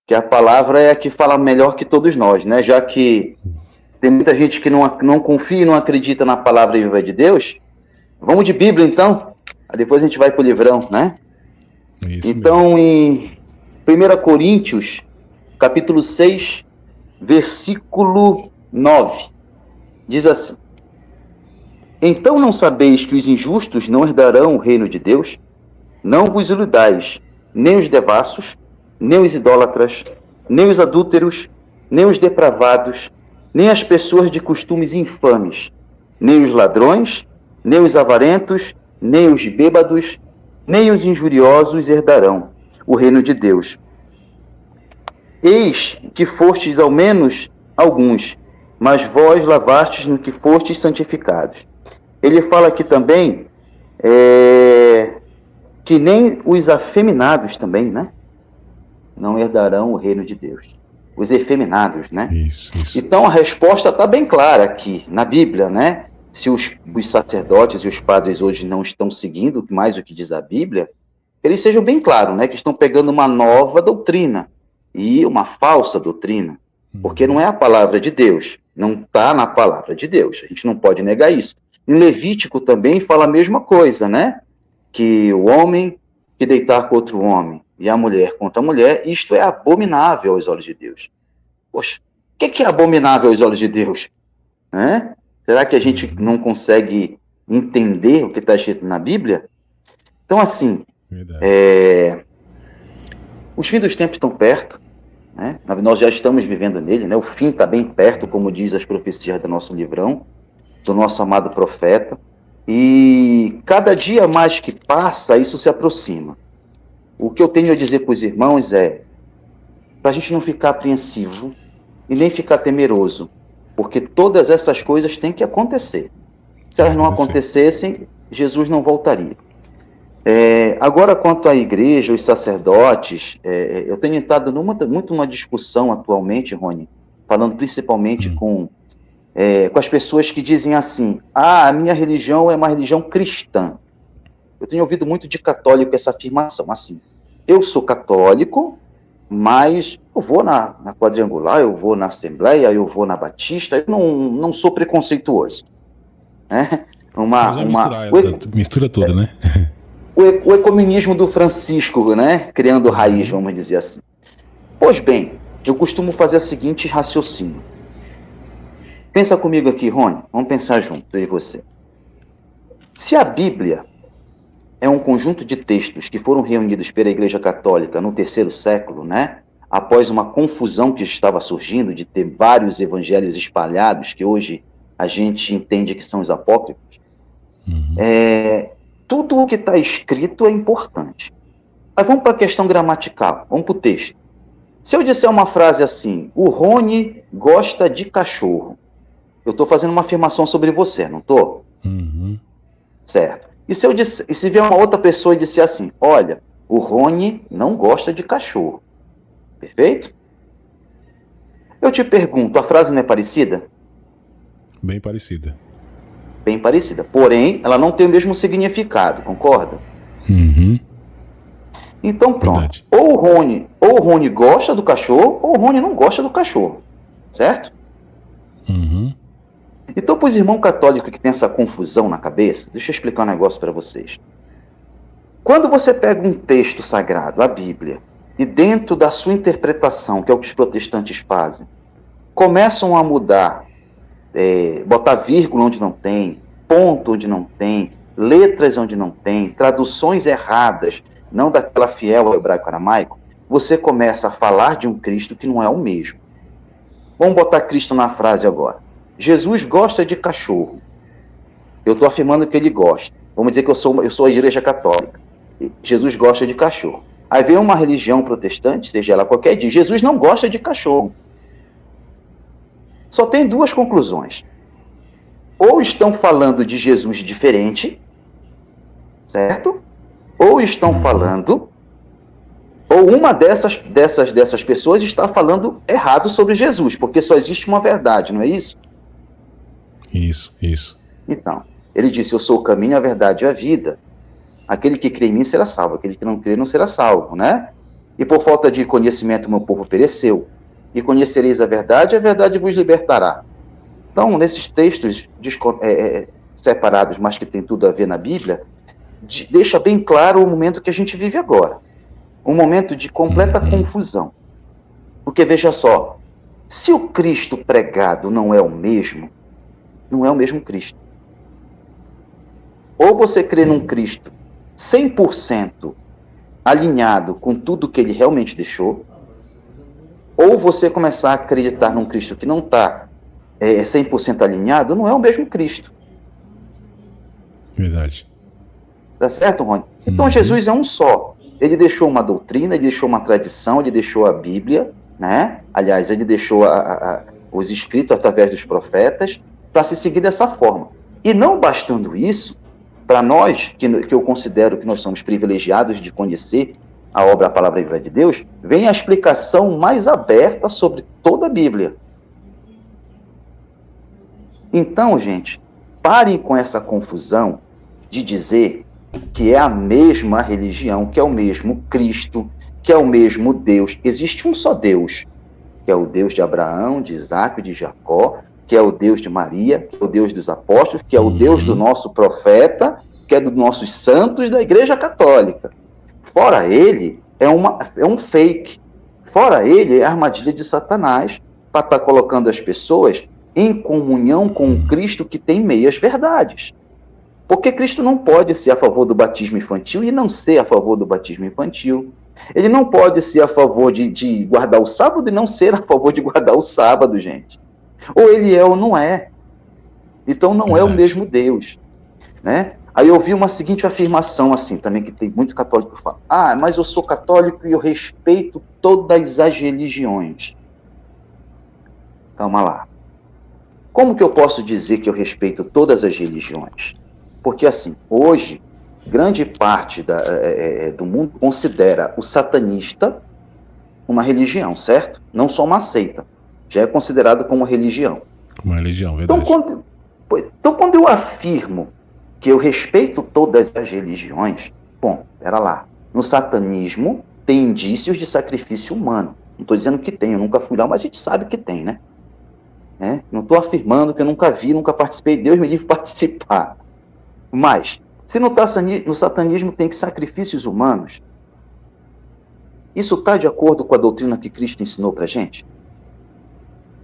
que a palavra é a que fala melhor que todos nós, né? Já que tem muita gente que não confia e não acredita na palavra viva de Deus, vamos de Bíblia então, aí depois a gente vai para o livrão, né? Isso mesmo. Então, em 1 Coríntios, capítulo 6, versículo 9, diz assim: Então não sabeis que os injustos não herdarão o reino de Deus? Não vos iludais, nem os devassos, nem os idólatras, nem os adúlteros, nem os depravados, nem as pessoas de costumes infames, nem os ladrões, nem os avarentos, nem os bêbados, nem os injuriosos herdarão o reino de Deus. Eis que fostes ao menos alguns, mas vós lavastes no que fostes santificados. Ele fala aqui também que nem os afeminados também, né? Não herdarão o reino de Deus. Os efeminados, né? Isso. Então a resposta está bem clara aqui na Bíblia, né? Se os sacerdotes e os padres hoje não estão seguindo mais o que diz a Bíblia, eles sejam bem claros, né? Que estão pegando uma nova doutrina e uma falsa doutrina, porque não é a palavra de Deus, não está na palavra de Deus. A gente não pode negar isso. Em Levítico também fala a mesma coisa, né? Que o homem que deitar com outro homem e a mulher contra a mulher, isto é abominável aos olhos de Deus. Poxa, o que é abominável aos olhos de Deus? Né? Será que a gente não consegue entender o que está escrito na Bíblia? Então, assim, os fins dos tempos estão perto, né? Nós já estamos vivendo nele, né? O fim está bem perto, como diz as profecias do nosso livrão, do nosso amado profeta, e cada dia mais que passa, isso se aproxima. O que eu tenho a dizer para os irmãos é, para a gente não ficar apreensivo e nem ficar temeroso, porque todas essas coisas têm que acontecer. Se elas não acontecessem, Jesus não voltaria. Agora, quanto à igreja, os sacerdotes, eu tenho entrado muito numa discussão atualmente, Rony, falando principalmente com as pessoas que dizem assim, a minha religião é uma religião cristã. Eu tenho ouvido muito de católico essa afirmação, assim, eu sou católico, mas eu vou na quadrangular, eu vou na Assembleia, eu vou na Batista, eu não sou preconceituoso. Né? Mistura tudo, né? O ecumenismo do Francisco, né? Criando raiz, vamos dizer assim. Pois bem, eu costumo fazer o seguinte raciocínio. Pensa comigo aqui, Rony, vamos pensar junto, eu e você. Se a Bíblia é um conjunto de textos que foram reunidos pela Igreja Católica no terceiro século, né? Após uma confusão que estava surgindo de ter vários evangelhos espalhados, que hoje a gente entende que são os apócrifos, tudo o que está escrito é importante. Mas vamos para a questão gramatical, vamos para o texto. Se eu disser uma frase assim, o Rony gosta de cachorro, eu estou fazendo uma afirmação sobre você, não estou? Certo. E se vier uma outra pessoa e disser assim, olha, o Rony não gosta de cachorro, perfeito? Eu te pergunto, a frase não é parecida? Bem parecida. Bem parecida. Porém, ela não tem o mesmo significado, concorda? Então, pronto. Verdade. Ou o Rony gosta do cachorro, ou o Rony não gosta do cachorro. Certo? Então, para os irmãos católicos que tem essa confusão na cabeça, deixa eu explicar um negócio para vocês. Quando você pega um texto sagrado, a Bíblia, e dentro da sua interpretação, que é o que os protestantes fazem, começam a mudar, botar vírgula onde não tem, ponto onde não tem, letras onde não tem, traduções erradas, não daquela fiel ao hebraico-aramaico, você começa a falar de um Cristo que não é o mesmo. Vamos botar Cristo na frase agora. Jesus gosta de cachorro. Eu estou afirmando que ele gosta. Vamos dizer que eu sou a igreja católica. Jesus gosta de cachorro. Aí vem uma religião protestante, seja ela qualquer, diz, Jesus não gosta de cachorro. Só tem duas conclusões. Ou estão falando de Jesus diferente, certo? Ou estão falando, ou uma dessas pessoas está falando errado sobre Jesus, porque só existe uma verdade, não é isso? Isso. Então, ele disse, eu sou o caminho, a verdade e a vida. Aquele que crê em mim será salvo, aquele que não crê não será salvo, né? E por falta de conhecimento, meu povo pereceu. E conhecereis a verdade vos libertará. Então, nesses textos separados, mas que tem tudo a ver na Bíblia, deixa bem claro o momento que a gente vive agora. Um momento de completa confusão. Porque, veja só, se o Cristo pregado não é o mesmo Cristo. Ou você crê num Cristo 100% alinhado com tudo que ele realmente deixou, ou você começar a acreditar num Cristo que não está 100% alinhado, não é o mesmo Cristo. Verdade. Tá certo, Rony? Então Jesus é um só. Ele deixou uma doutrina, ele deixou uma tradição, ele deixou a Bíblia, né? Aliás, ele deixou os escritos através dos profetas para se seguir dessa forma. E não bastando isso, para nós, que eu considero que nós somos privilegiados de conhecer a obra, a palavra viva de Deus, vem a explicação mais aberta sobre toda a Bíblia. Então, gente, parem com essa confusão de dizer que é a mesma religião, que é o mesmo Cristo, que é o mesmo Deus. Existe um só Deus, que é o Deus de Abraão, de Isaac, de Jacó, que é o Deus de Maria, que é o Deus dos apóstolos, que é o Deus do nosso profeta, que é dos nossos santos da Igreja Católica. Fora ele, é um fake. Fora ele, é a armadilha de Satanás para estar colocando as pessoas em comunhão com um Cristo que tem meias verdades. Porque Cristo não pode ser a favor do batismo infantil e não ser a favor do batismo infantil. Ele não pode ser a favor de guardar o sábado e não ser a favor de guardar o sábado, gente. Ou ele é ou não é. Então não é o mesmo Deus, né? Aí eu vi uma seguinte afirmação assim, também, que tem muito católico que fala: ah, mas eu sou católico e eu respeito todas as religiões. Calma lá. Como que eu posso dizer que eu respeito todas as religiões? Porque, assim, hoje, grande parte do mundo considera o satanista uma religião, certo? Não só uma seita. Já é considerado como religião. Uma religião, verdade. Então, quando eu afirmo que eu respeito todas as religiões, bom, pera lá. No satanismo, tem indícios de sacrifício humano. Não estou dizendo que tem, eu nunca fui lá, mas a gente sabe que tem, né? Não estou afirmando que eu nunca vi, nunca participei, Deus me livre participar. Mas, se no satanismo tem sacrifícios humanos, isso está de acordo com a doutrina que Cristo ensinou para a gente?